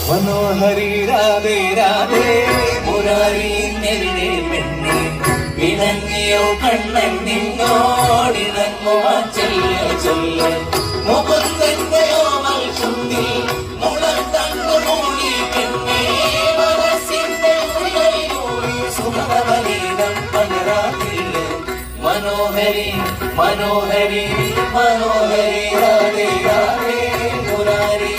മനോഹരി രാധേ രാധേ മുരാരി നെല്ലെ പെണ്ണെ വിളങ്ങിയോ കണ്ണൻ നിന്നോടിറങ്ങുവാൻ ചൊല്ല ചൊല്ല മുകുന്ദന്റെയോ മൽചുണ്ടിൽ മുളർ തന്നു മൂടി പെണ്ണെ മനസ്സിന്റെ ഉള്ളിലൂടെ സുഖവരീതം പകരാതില്ല മനോഹരി മനോഹരി മനോഹരി രാധേ രാധേ മുരാരി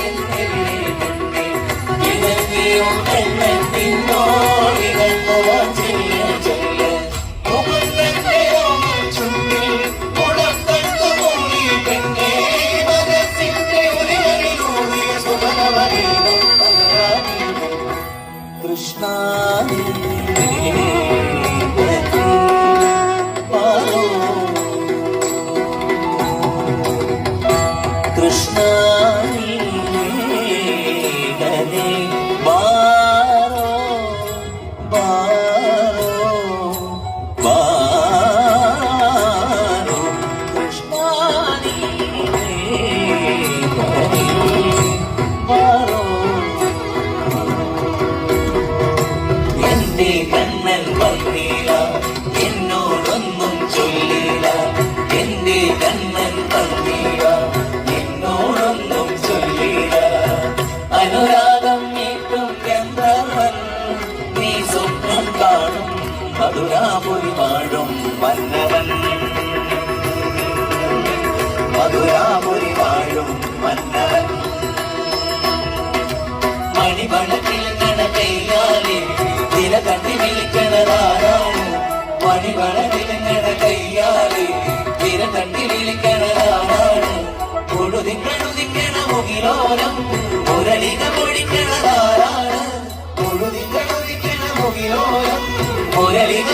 കൃഷ്ണ കൃഷ്ണ കണ്ണൻ വന്നില്ല എന്നോടൊന്നും ചൊല്ലില്ല എന്റെ കണ്ണൻ വന്നില്ല എന്നോടൊന്നും ചൊല്ലില്ല അനുരാഗം നീക്കും ഗന്ധർവൻ നീ സ്വപ്നം കാണും മധുരാപുരി പാടും മന്നവൻ മധുരാപുരി പാടും മന്നവൻ മണിപണത്തിൽ കണക്കൈയാലേ കണ്ണി വിളിക്കണതാരാണ് മണിവളവിലങ്ങട കയ്യാലെ തിര കണ്ണി വിളിക്കണതാരാണ് മുഴുതിക്കണ മുകിലോരം മുരളിക പൊടിക്കണതാരാണ് മുഴുതിക്കണ മുകിലോരം മുരളിക